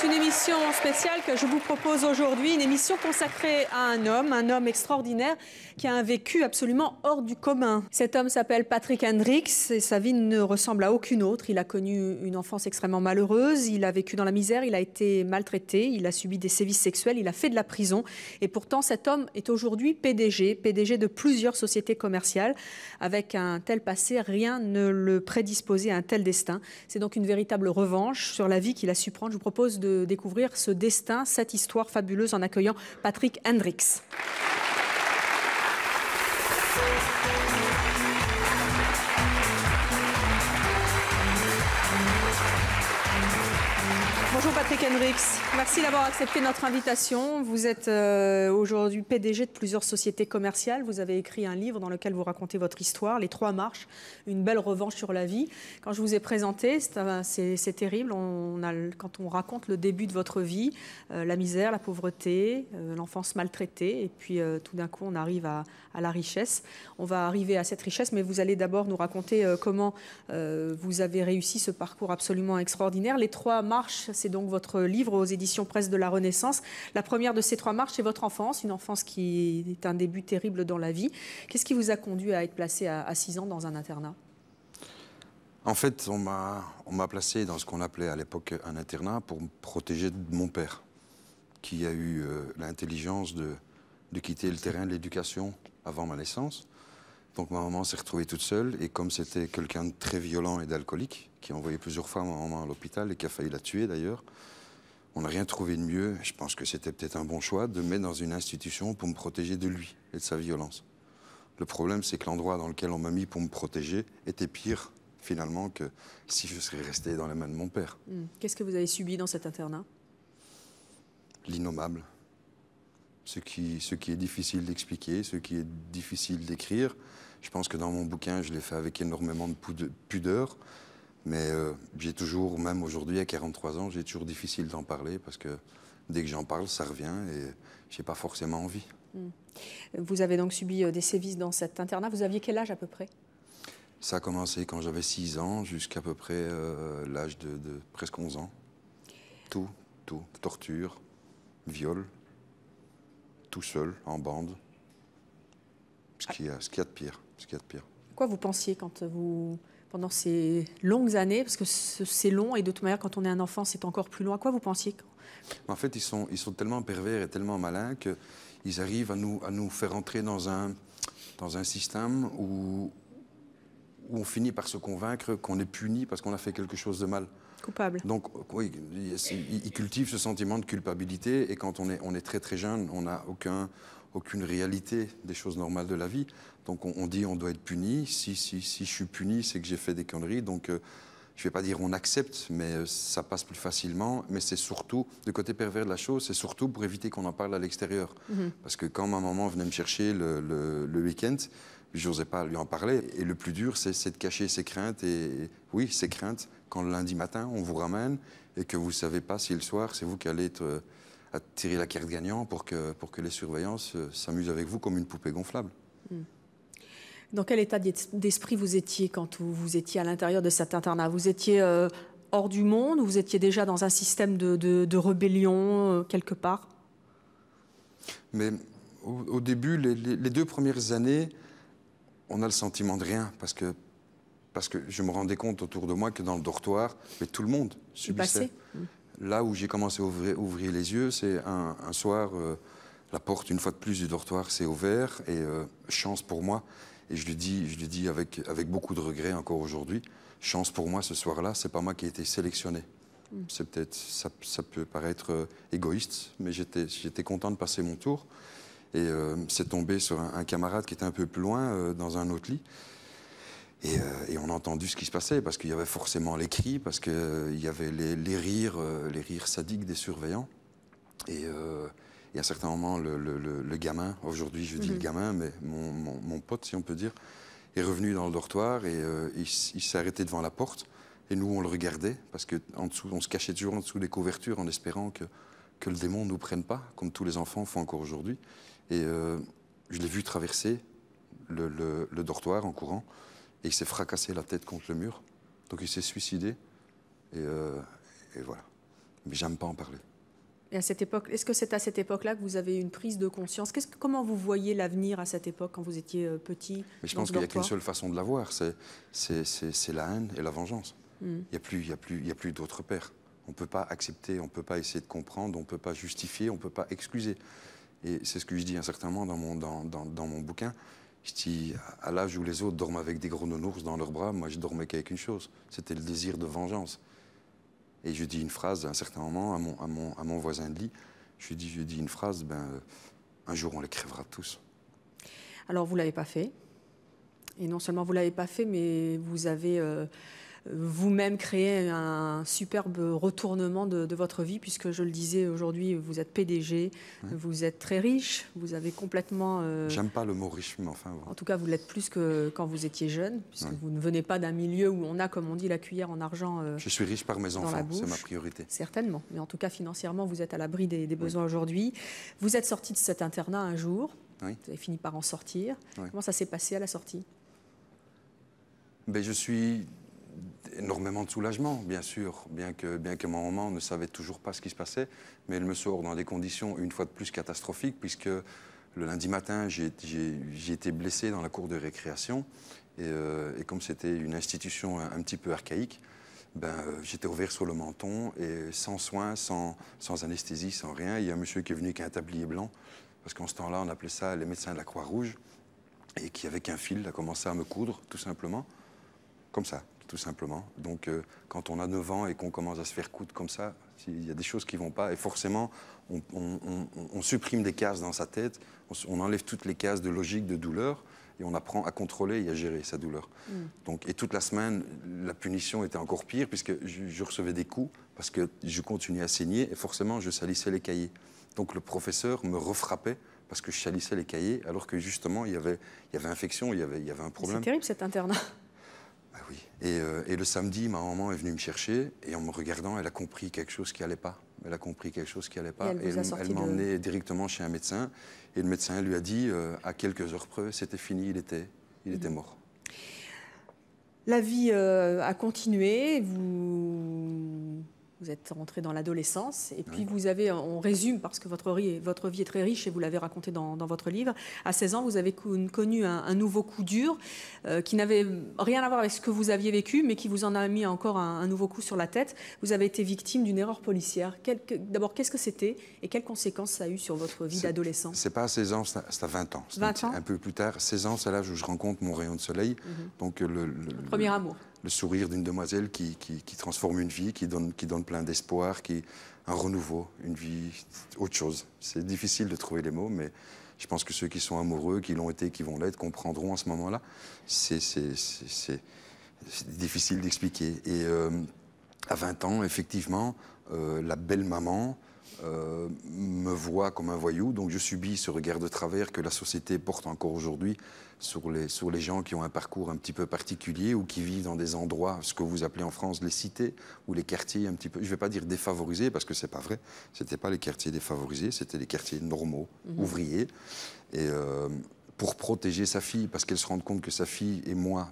C'est une émission spéciale que je vous propose aujourd'hui, une émission consacrée à un homme extraordinaire qui a un vécu absolument hors du commun. Cet homme s'appelle Patrick Hendricks et sa vie ne ressemble à aucune autre. Il a connu une enfance extrêmement malheureuse, il a vécu dans la misère, il a été maltraité, il a subi des sévices sexuels, il a fait de la prison. Et pourtant, cet homme est aujourd'hui PDG de plusieurs sociétés commerciales. Avec un tel passé, rien ne le prédisposait à un tel destin. C'est donc une véritable revanche sur la vie qu'il a su prendre. Je vous propose de découvrir ce destin, cette histoire fabuleuse en accueillant Patrick Hendricks. Bonjour Patrick Hendricks, merci d'avoir accepté notre invitation. Vous êtes aujourd'hui PDG de plusieurs sociétés commerciales. Vous avez écrit un livre dans lequel vous racontez votre histoire, Les Trois Marches, une belle revanche sur la vie. Quand je vous ai présenté, c'est terrible. Quand on raconte le début de votre vie, la misère, la pauvreté, l'enfance maltraitée, et puis tout d'un coup on arrive à la richesse. On va arriver à cette richesse, mais vous allez d'abord nous raconter comment vous avez réussi ce parcours absolument extraordinaire. Les Trois Marches, c'est donc votre livre aux éditions Presse de la Renaissance. La première de ces trois marches, c'est votre enfance, une enfance qui est un début terrible dans la vie. Qu'est-ce qui vous a conduit à être placé à 6 ans dans un internat? En fait, on m'a placé dans ce qu'on appelait à l'époque un internat pour me protéger de mon père, qui a eu l'intelligence de quitter le terrain de l'éducation avant ma naissance. Donc ma maman s'est retrouvée toute seule, et comme c'était quelqu'un de très violent et d'alcoolique, qui a envoyé plusieurs fois ma maman à l'hôpital et qui a failli la tuer d'ailleurs, on n'a rien trouvé de mieux. Je pense que c'était peut-être un bon choix de me mettre dans une institution pour me protéger de lui et de sa violence. Le problème, c'est que l'endroit dans lequel on m'a mis pour me protéger était pire, finalement, que si je serais resté dans les mains de mon père. Qu'est-ce que vous avez subi dans cet internat? L'innommable. Ce qui est difficile d'expliquer, ce qui est difficile d'écrire. Je pense que dans mon bouquin, je l'ai fait avec énormément de pudeur. Mais j'ai toujours, même aujourd'hui à 43 ans, j'ai toujours difficile d'en parler parce que dès que j'en parle, ça revient et je n'ai pas forcément envie. Vous avez donc subi des sévices dans cet internat. Vous aviez quel âge à peu près? Ça a commencé quand j'avais 6 ans jusqu'à peu près l'âge de presque 11 ans. Tout. Torture, viol, tout seul, en bande. Ce qu'il y a de pire. Quoi vous pensiez quand pendant ces longues années, parce que c'est long et de toute manière, quand on est un enfant, c'est encore plus long. À quoi vous pensiez? En fait, ils sont tellement pervers et tellement malins qu'ils arrivent à nous faire entrer dans un système où on finit par se convaincre qu'on est puni parce qu'on a fait quelque chose de mal. Coupable. Donc, oui, ils cultivent ce sentiment de culpabilité, et quand on est très très jeune, on n'a aucune réalité des choses normales de la vie. Donc on dit on doit être puni. Si je suis puni, c'est que j'ai fait des conneries. Donc je ne vais pas dire on accepte, mais ça passe plus facilement. Mais c'est surtout, le côté pervers de la chose, c'est surtout pour éviter qu'on en parle à l'extérieur. Parce que quand ma maman venait me chercher le week-end, je n'osais pas lui en parler. Et le plus dur, c'est de cacher ses craintes. Et oui, ses craintes, quand le lundi matin, on vous ramène et que vous ne savez pas si le soir, c'est vous qui allez à tirer la carte gagnant pour que les surveillants s'amusent avec vous comme une poupée gonflable. Dans quel état d'esprit vous étiez quand vous étiez à l'intérieur de cet internat? Vous étiez hors du monde, ou vous étiez déjà dans un système de rébellion quelque part? Mais au début, les 2 premières années, on a le sentiment de rien, parce que je me rendais compte autour de moi que dans le dortoir, mais tout le monde subissait. Là où j'ai commencé à ouvrir les yeux, c'est un soir, la porte, une fois de plus, du dortoir s'est ouverte, et chance pour moi, et je lui dis avec beaucoup de regret encore aujourd'hui, chance pour moi, ce soir-là, c'est pas moi qui ai été sélectionné. C'est peut-être, ça peut paraître égoïste, mais j'étais content de passer mon tour, et c'est tombé sur un camarade qui était un peu plus loin, dans un autre lit. Et on a entendu ce qui se passait, parce qu'il y avait forcément les cris, parce qu'il y avait les rires sadiques des surveillants. Et à un certain moment, le gamin, aujourd'hui je dis le gamin, mais mon pote, si on peut dire, est revenu dans le dortoir, et il s'est arrêté devant la porte. Et nous, on le regardait, parce qu'en dessous, on se cachait toujours en dessous des couvertures en espérant que le démon ne nous prenne pas, comme tous les enfants font encore aujourd'hui. Et je l'ai vu traverser le dortoir en courant. Et il s'est fracassé la tête contre le mur. Donc il s'est suicidé. Et voilà. Mais j'aime pas en parler. Et à cette époque, est-ce que c'est à cette époque-là que vous avez une prise de conscience? Comment vous voyez l'avenir à cette époque, quand vous étiez petit? Mais je pense qu'il n'y a qu'une seule façon de la voir, c'est la haine et la vengeance. Il n'y a plus d'autre père. On ne peut pas accepter, on ne peut pas essayer de comprendre, on ne peut pas justifier, on ne peut pas excuser. Et c'est ce que je dis un certain moment dans mon bouquin. Je dis, à l'âge où les autres dorment avec des gros nounours dans leurs bras, moi je dormais qu'avec une chose, c'était le désir de vengeance. Et je dis une phrase à un certain moment à mon voisin de lit, je dis une phrase, un jour on les crèvera tous. Alors vous ne l'avez pas fait. Et non seulement vous ne l'avez pas fait, mais vous avez vous-même créé un superbe retournement de votre vie, puisque je le disais aujourd'hui, vous êtes PDG, vous êtes très riche, vous avez complètement... J'aime pas le mot riche, mais enfin... En tout cas, vous l'êtes plus que quand vous étiez jeune, puisque vous ne venez pas d'un milieu où on a, comme on dit, la cuillère en argent je suis riche par mes enfants, c'est ma priorité. Certainement, mais en tout cas, financièrement, vous êtes à l'abri des besoins aujourd'hui. Vous êtes sorti de cet internat un jour, vous avez fini par en sortir. Comment ça s'est passé à la sortie? Je suis... énormément de soulagement, bien sûr, bien que ma maman ne savait toujours pas ce qui se passait, mais elle me sort dans des conditions une fois de plus catastrophiques, puisque le lundi matin, j'ai été blessé dans la cour de récréation, et comme c'était une institution un petit peu archaïque, j'étais ouvert sur le menton, et sans soins, sans anesthésie, sans rien. Il y a un monsieur qui est venu avec un tablier blanc, parce qu'en ce temps-là, on appelait ça les médecins de la Croix-Rouge, et qui, avec un fil, a commencé à me coudre, tout simplement, comme ça. Tout simplement. Donc, quand on a 9 ans et qu'on commence à se faire coudre comme ça, il y a des choses qui ne vont pas. Et forcément, on supprime des cases dans sa tête, on enlève toutes les cases de logique, de douleur, et on apprend à contrôler et à gérer sa douleur. Donc, et toute la semaine, la punition était encore pire, puisque je recevais des coups, parce que je continuais à saigner, et forcément, je salissais les cahiers. Donc, le professeur me refrappait, parce que je salissais les cahiers, alors que justement, il y avait infection, il y avait un problème. C'est terrible, cet internat. Oui. Et le samedi, ma maman est venue me chercher, et en me regardant, elle a compris quelque chose qui n'allait pas. Elle a compris quelque chose qui n'allait pas, et elle m'a emmené directement chez un médecin, et le médecin lui a dit, à quelques heures près, c'était fini, il était mort. La vie a continué, vous êtes rentré dans l'adolescence, et puis vous avez, on résume parce que votre vie est très riche et vous l'avez raconté dans votre livre. À 16 ans, vous avez connu un nouveau coup dur qui n'avait rien à voir avec ce que vous aviez vécu, mais qui vous en a mis encore un nouveau coup sur la tête. Vous avez été victime d'une erreur policière. D'abord, qu'est-ce que c'était et quelles conséquences ça a eu sur votre vie d'adolescent? C'est pas à 16 ans, c'est à 20 ans. 20 ans. Un peu plus tard. 16 ans, c'est l'âge où je rencontre mon rayon de soleil. Donc le premier amour. Le sourire d'une demoiselle qui transforme une vie, qui donne plein d'espoir, un renouveau, une vie, autre chose. C'est difficile de trouver les mots, mais je pense que ceux qui sont amoureux, qui l'ont été, qui vont l'être, comprendront à ce moment-là. C'est difficile d'expliquer. Et à 20 ans, effectivement, la belle maman me voit comme un voyou, donc je subis ce regard de travers que la société porte encore aujourd'hui sur les gens qui ont un parcours un petit peu particulier ou qui vivent dans des endroits, ce que vous appelez en France les cités ou les quartiers un petit peu, je ne vais pas dire défavorisés parce que ce n'est pas vrai, ce n'étaient pas les quartiers défavorisés, c'était les quartiers normaux, ouvriers, et pour protéger sa fille, parce qu'elle se rende compte que sa fille et moi,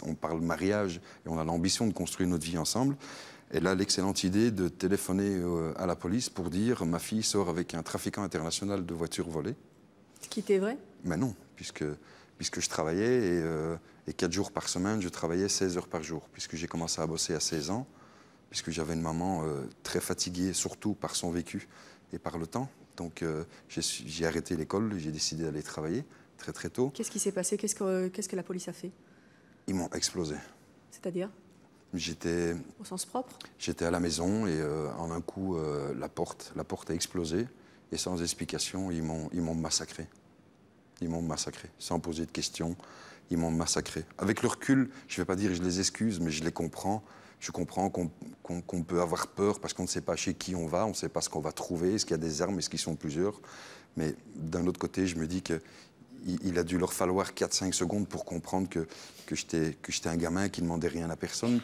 on parle mariage et on a l'ambition de construire notre vie ensemble. Elle a l'excellente idée de téléphoner à la police pour dire « ma fille sort avec un trafiquant international de voitures volées ». Ce qui était vrai? Mais non, puisque je travaillais et 4 jours par semaine, je travaillais 16 heures par jour, puisque j'ai commencé à bosser à 16 ans, puisque j'avais une maman très fatiguée, surtout par son vécu et par le temps. Donc j'ai arrêté l'école, j'ai décidé d'aller travailler très très tôt. Qu'est-ce qui s'est passé? Qu'est-ce que la police a fait? Ils m'ont explosé. C'est-à-dire? Au sens propre? J'étais à la maison et en un coup, la porte a explosé. Et sans explication, ils m'ont massacré. Ils m'ont massacré, sans poser de questions. Ils m'ont massacré. Avec le recul, je ne vais pas dire que je les excuse, mais je les comprends. Je comprends qu'on peut avoir peur parce qu'on ne sait pas chez qui on va, on ne sait pas ce qu'on va trouver, est-ce qu'il y a des armes, est-ce qu'ils sont plusieurs. Mais d'un autre côté, je me dis qu'il a dû leur falloir 4-5 secondes pour comprendre que j'étais un gamin qui ne demandait rien à personne,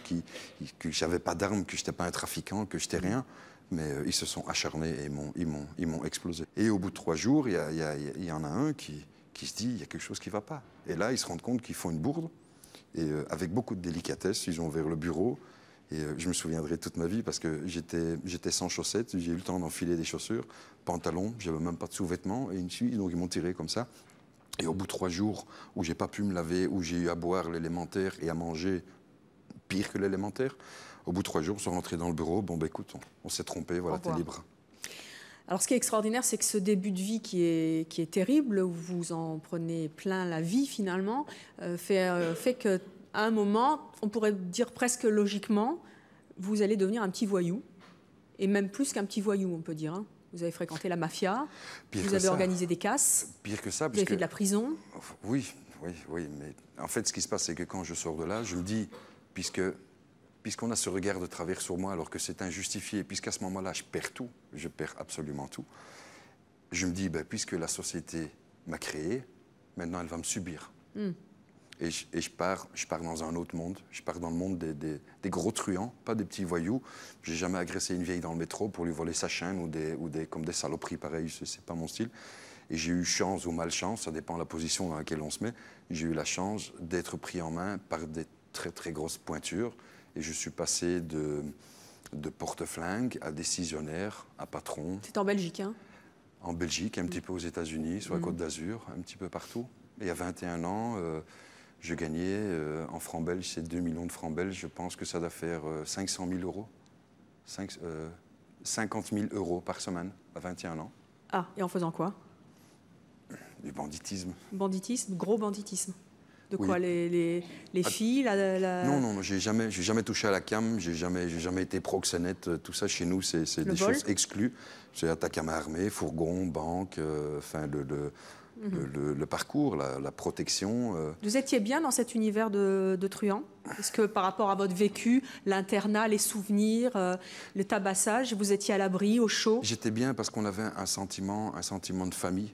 que je n'avais pas d'armes, que je n'étais pas un trafiquant, que je n'étais rien. Mais ils se sont acharnés et ils m'ont explosé. Et au bout de 3 jours, il y en a un qui se dit il y a quelque chose qui ne va pas. Et là, ils se rendent compte qu'ils font une bourde. Et avec beaucoup de délicatesse, ils ont ouvert le bureau. Et je me souviendrai toute ma vie parce que j'étais sans chaussettes, j'ai eu le temps d'enfiler des chaussures, pantalon, j'avais même pas de sous-vêtements, et donc ils m'ont tiré comme ça. Et au bout de 3 jours où j'ai pas pu me laver, où j'ai eu à boire l'élémentaire et à manger pire que l'élémentaire, au bout de 3 jours, on sont rentrés dans le bureau, bon ben écoute, on s'est trompé, voilà, t'es libre. Alors ce qui est extraordinaire, c'est que ce début de vie qui est terrible, où vous en prenez plein la vie finalement, fait qu'à un moment, on pourrait dire presque logiquement, vous allez devenir un petit voyou, et même plus qu'un petit voyou, on peut dire. Hein. Vous avez fréquenté la mafia, vous avez organisé des casses, pire que ça, vous avez fait de la prison. Oui, mais en fait, ce qui se passe, c'est que quand je sors de là, je me dis, puisqu'on a ce regard de travers sur moi alors que c'est injustifié, puisqu'à ce moment-là, je perds tout, je perds absolument tout, je me dis, puisque la société m'a créé, maintenant elle va me subir. Et je pars dans un autre monde, je pars dans le monde des gros truands, pas des petits voyous. J'ai jamais agressé une vieille dans le métro pour lui voler sa chaîne comme des saloperies pareilles, c'est pas mon style. Et j'ai eu chance ou malchance, ça dépend de la position dans laquelle on se met, j'ai eu la chance d'être pris en main par des très très grosses pointures. Et je suis passé de porte-flingue à décisionnaire, à patron. C'est en Belgique, hein? En Belgique, un petit peu aux États-Unis, sur la Côte d'Azur, un petit peu partout. Et à 21 ans, je gagnais, en francs belges, c'est 2 millions de francs belges, je pense que ça doit faire 500 000 euros. 50 000 euros par semaine, à 21 ans. Ah, et en faisant quoi? Du banditisme. Banditisme, gros banditisme. De quoi, les filles Non, j'ai jamais touché à la cam, j'ai jamais été proxénète. Tout ça, chez nous, c'est des choses exclues. C'est attaque à main armée, fourgon, banque, le parcours, la protection. Vous étiez bien dans cet univers de truands? Est-ce que par rapport à votre vécu, l'internat, les souvenirs, le tabassage, vous étiez à l'abri, au chaud? J'étais bien parce qu'on avait un sentiment de famille.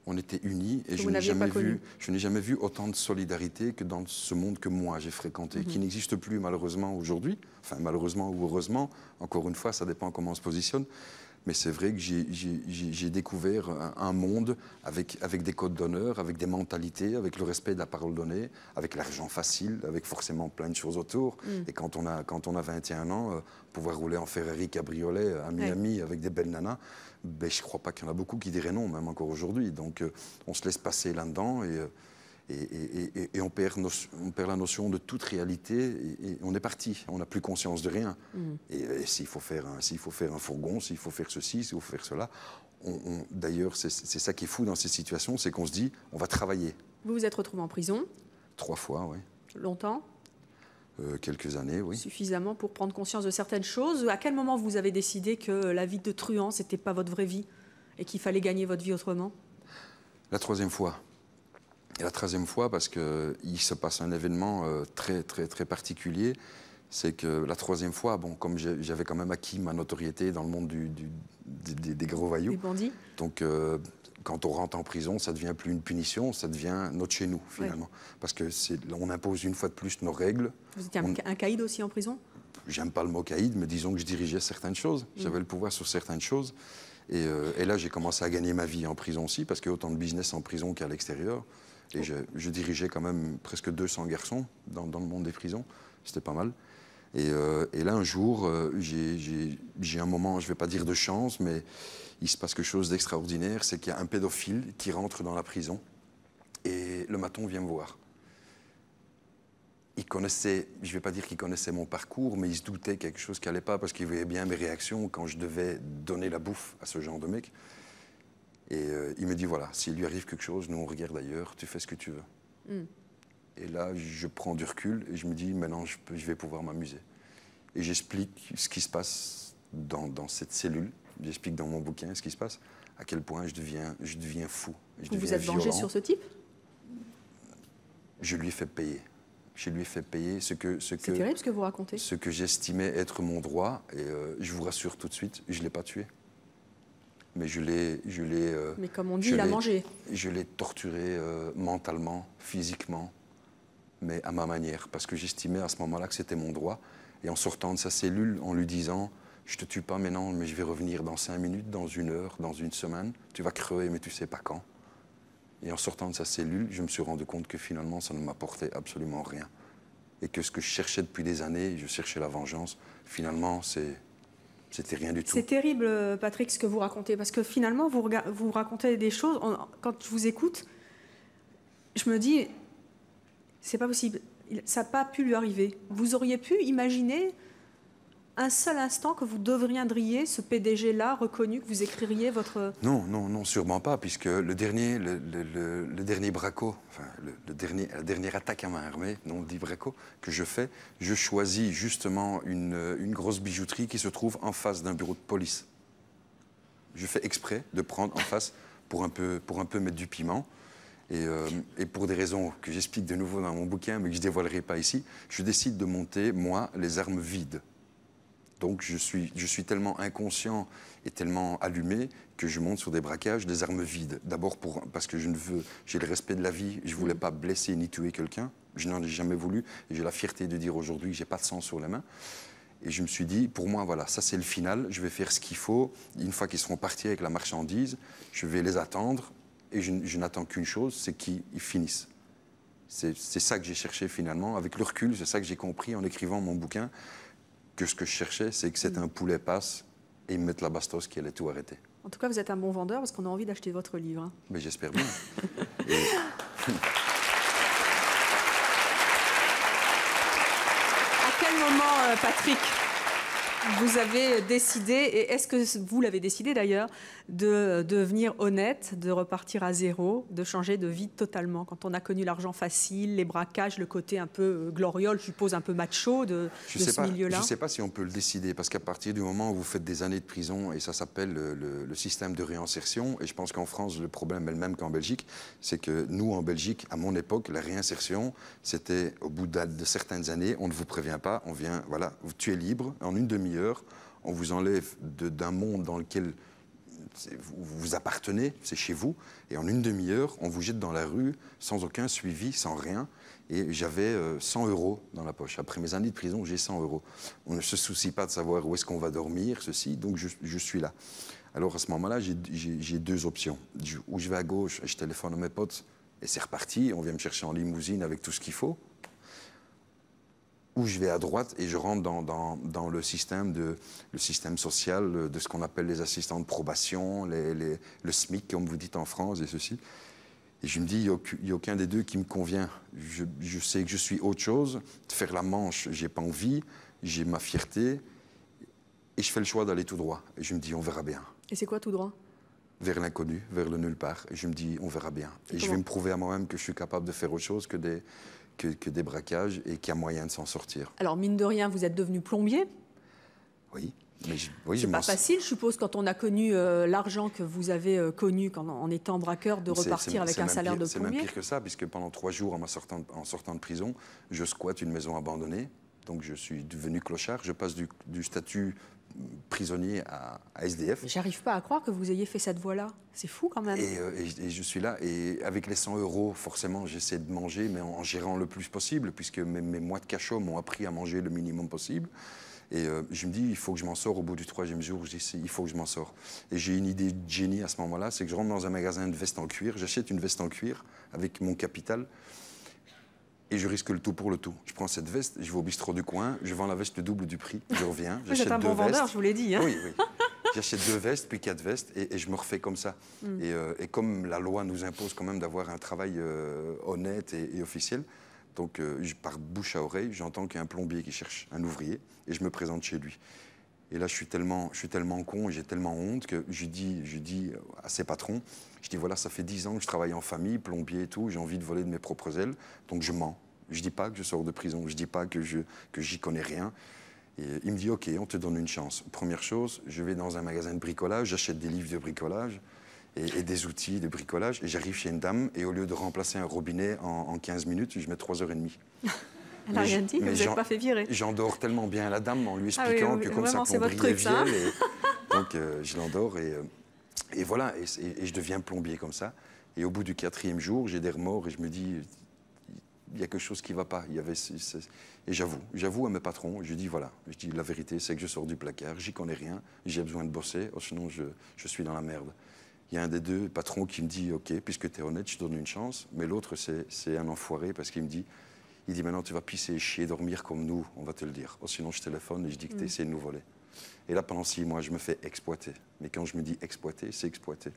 On était unis et je n'ai jamais vu autant de solidarité que dans ce monde que moi j'ai fréquenté, qui n'existe plus malheureusement aujourd'hui. Enfin, malheureusement ou heureusement, encore une fois, ça dépend comment on se positionne. Mais c'est vrai que j'ai découvert un monde avec des codes d'honneur, avec des mentalités, avec le respect de la parole donnée, avec l'argent facile, avec forcément plein de choses autour. Et quand on a 21 ans, pouvoir rouler en Ferrari cabriolet à Miami avec des belles nanas, je ne crois pas qu'il y en a beaucoup qui diraient non, même encore aujourd'hui. Donc on se laisse passer là-dedans et on perd la notion de toute réalité et on est parti. On n'a plus conscience de rien. Et s'il faut faire un fourgon, s'il faut faire ceci, s'il faut faire cela, d'ailleurs, c'est ça qui est fou dans ces situations, c'est qu'on se dit, on va travailler. Vous vous êtes retrouvé en prison? 3 fois, oui. Longtemps? Quelques années, oui. Suffisamment pour prendre conscience de certaines choses. À quel moment vous avez décidé que la vie de truand, c'était pas votre vraie vie et qu'il fallait gagner votre vie autrement? La 3e fois. Et la 3e fois, parce qu'il se passe un événement très, très, très particulier, c'est que la 3e fois, bon, comme j'avais quand même acquis ma notoriété dans le monde des gros voyous. Des bandits. Donc, quand on rentre en prison, ça devient plus une punition, ça devient notre chez nous, finalement. Ouais. Parce qu'on impose une fois de plus nos règles. Vous étiez un caïd aussi en prison? J'aime pas le mot caïd, mais disons que je dirigeais certaines choses. J'avais le pouvoir sur certaines choses. Et là, j'ai commencé à gagner ma vie en prison aussi, parce qu'il y a autant de business en prison qu'à l'extérieur. Et je dirigeais quand même presque 200 garçons dans le monde des prisons. C'était pas mal. Et là, un jour, j'ai un moment, je ne vais pas dire de chance, mais il se passe quelque chose d'extraordinaire. C'est qu'il y a un pédophile qui rentre dans la prison et le maton vient me voir. Il connaissait, je ne vais pas dire qu'il connaissait mon parcours, mais il se doutait quelque chose qui n'allait pas parce qu'il voyait bien mes réactions quand je devais donner la bouffe à ce genre de mec. Et il me dit, voilà, s'il lui arrive quelque chose, nous on regarde ailleurs, tu fais ce que tu veux. Et là, je prends du recul et je me dis, maintenant, je vais pouvoir m'amuser. Et j'explique ce qui se passe dans cette cellule. J'explique dans mon bouquin ce qui se passe, à quel point je deviens fou. Vous vous êtes vengé sur ce type? Je lui ai fait payer. Je lui ai fait payer c'est terrible ce que vous racontez. Ce que j'estimais être mon droit. Et je vous rassure tout de suite, je ne l'ai pas tué. Mais je l'ai... mais comme on dit, il a mangé. Je l'ai torturé mentalement, physiquement, mais à ma manière. Parce que j'estimais à ce moment-là que c'était mon droit. Et en sortant de sa cellule, en lui disant... Je ne te tue pas maintenant, mais je vais revenir dans 5 minutes, dans 1 heure, dans 1 semaine. Tu vas crever, mais tu ne sais pas quand. Et en sortant de sa cellule, je me suis rendu compte que finalement, ça ne m'apportait absolument rien. et que ce que je cherchais depuis des années, je cherchais la vengeance, finalement, c'était rien du tout. C'est terrible, Patrick, ce que vous racontez, parce que finalement, vous racontez des choses, quand je vous écoute, je me dis, c'est pas possible, ça n'a pas pu lui arriver. Vous auriez pu imaginer un seul instant que vous deviendriez ce PDG-là reconnu, que vous écririez votre... Non, non, non, sûrement pas, puisque le dernier braco, enfin, la dernière attaque à main armée, non, dit braco, que je fais, je choisis justement une grosse bijouterie qui se trouve en face d'un bureau de police. Je fais exprès de prendre en face pour un peu mettre du piment. Et pour des raisons que j'explique de nouveau dans mon bouquin, mais que je ne dévoilerai pas ici, je décide de monter, moi, les armes vides. Donc je suis tellement inconscient et tellement allumé que je monte sur des braquages, des armes vides. D'abord parce que j'ai le respect de la vie, je ne voulais pas blesser ni tuer quelqu'un. Je n'en ai jamais voulu. Et j'ai la fierté de dire aujourd'hui que je n'ai pas de sang sur les mains. Et je me suis dit, pour moi, voilà, ça c'est le final. Je vais faire ce qu'il faut. Une fois qu'ils seront partis avec la marchandise, je vais les attendre. Et je n'attends qu'une chose, c'est qu'ils finissent. C'est ça que j'ai cherché finalement. Avec le recul, c'est ça que j'ai compris en écrivant mon bouquin. Que ce que je cherchais, c'est que c'est un poulet passe et ils me mettent la bastos qui allait tout arrêter. En tout cas, vous êtes un bon vendeur parce qu'on a envie d'acheter votre livre. Hein. Mais j'espère bien. À quel moment, Patrick, vous avez décidé, et est-ce que vous l'avez décidé d'ailleurs, de devenir honnête, de repartir à zéro, de changer de vie totalement? Quand on a connu l'argent facile, les braquages, le côté un peu gloriole, je suppose un peu macho de ce milieu-là. Je ne sais pas si on peut le décider, parce qu'à partir du moment où vous faites des années de prison, et ça s'appelle le système de réinsertion, et je pense qu'en France, le problème est le même qu'en Belgique, c'est que nous, en Belgique, à mon époque, la réinsertion, c'était au bout de certaines années, on ne vous prévient pas, on vient, voilà, tu es libre, en une demi-heure, on vous enlève d'un monde dans lequel vous appartenez, c'est chez vous, et en une demi-heure, on vous jette dans la rue, sans aucun suivi, sans rien, et j'avais 100 € dans la poche. Après mes années de prison, j'ai 100 €. On ne se soucie pas de savoir où est-ce qu'on va dormir, ceci, donc je suis là. Alors à ce moment-là, j'ai deux options. Ou je vais à gauche, et je téléphone à mes potes, et c'est reparti, on vient me chercher en limousine avec tout ce qu'il faut. Ou je vais à droite et je rentre dans le système social de ce qu'on appelle les assistants de probation, le SMIC, comme vous dites en France, et ceci. Et je me dis, il n'y a aucun des deux qui me convient. Je sais que je suis autre chose. De faire la manche, je n'ai pas envie, j'ai ma fierté. Et je fais le choix d'aller tout droit. Et je me dis, on verra bien. Et c'est quoi tout droit? Vers l'inconnu, vers le nulle part. Et je me dis, on verra bien. Et je vais me prouver à moi-même que je suis capable de faire autre chose que des braquages et qu'il y a moyen de s'en sortir. Alors, mine de rien, vous êtes devenu plombier? Oui. C'est pas facile, je suppose, quand on a connu l'argent que vous avez connu en étant braqueur, de repartir avec un salaire de plombier. C'est même pire que ça, puisque pendant 3 jours, en sortant de prison, je squatte une maison abandonnée. Donc je suis devenu clochard. Je passe du statut prisonnier à SDF. J'arrive pas à croire que vous ayez fait cette voie-là. C'est fou quand même. Et je suis là. Et avec les 100 €, forcément, j'essaie de manger, mais en gérant le plus possible, puisque mes mois de cachot m'ont appris à manger le minimum possible. Et je me dis, il faut que je m'en sors. Au bout du 3e jour, je dis, il faut que je m'en sors. Et j'ai une idée de génie à ce moment-là, c'est que je rentre dans un magasin de vestes en cuir, j'achète une veste en cuir avec mon capital, et je risque le tout pour le tout. Je prends cette veste, je vais au bistrot du coin, je vends la veste le double du prix, je reviens, j'achète 2 vestes. Vous êtes un bon vendeur, je vous l'ai dit. Hein. Oui. J'achète 2 vestes, puis 4 vestes, et je me refais comme ça. Et comme la loi nous impose quand même d'avoir un travail honnête et officiel, donc, par bouche à oreille, j'entends qu'il y a un plombier qui cherche un ouvrier et je me présente chez lui. Et là, je suis tellement con et j'ai tellement honte que je dis à ses patrons, je dis voilà, ça fait 10 ans que je travaille en famille, plombier et tout, j'ai envie de voler de mes propres ailes, donc je mens. Je dis pas que je sors de prison, je dis pas que j'y connais rien. Et il me dit ok, on te donne une chance. Première chose, je vais dans un magasin de bricolage, j'achète des livres de bricolage. Et des outils de bricolage. Et j'arrive chez une dame, et au lieu de remplacer un robinet en 15 minutes, je mets 3h30. Elle n'a rien dit, vous n'êtes pas fait virer. J'endors tellement bien la dame en lui expliquant que comme ça, plomberie est vieille. Donc je l'endors, et voilà, et je deviens plombier comme ça. Et au bout du 4e jour, j'ai des remords, et je me dis, il y a quelque chose qui ne va pas. Et j'avoue à mes patrons, je dis voilà, je dis la vérité, c'est que je sors du placard, j'y connais rien, j'ai besoin de bosser, sinon je suis dans la merde. Il y a un des deux patrons qui me dit « Ok, puisque tu es honnête, je te donne une chance. » Mais l'autre, c'est un enfoiré parce qu'il me dit Il dit, maintenant tu vas pisser, chier, dormir comme nous, on va te le dire. Oh, sinon je téléphone et je dis que tu essaies de nous voler. Et là, pendant 6 mois, je me fais exploiter. Mais quand je me dis exploiter, c'est exploiter.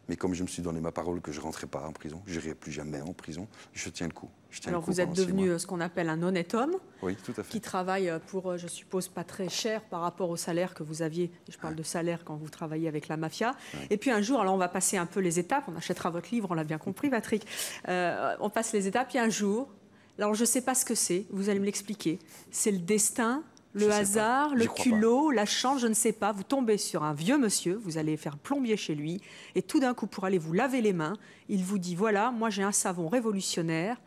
Mais comme je me suis donné ma parole que je ne rentrerai pas en prison, je n'irai plus jamais en prison, je tiens le coup. Alors vous êtes devenu ce qu'on appelle un honnête homme, oui, tout à fait. Qui travaille pour, je suppose, pas très cher par rapport au salaire que vous aviez. Je parle de salaire quand vous travaillez avec la mafia. Ouais. Et puis un jour, alors on va passer un peu les étapes, on achètera votre livre, on l'a bien compris, Patrick. On passe les étapes, et un jour, alors je ne sais pas ce que c'est, vous allez me l'expliquer, c'est le destin, le hasard, le culot, la chance, je ne sais pas. Vous tombez sur un vieux monsieur, vous allez faire plombier chez lui, et tout d'un coup, pour aller vous laver les mains, il vous dit, voilà, moi j'ai un savon révolutionnaire,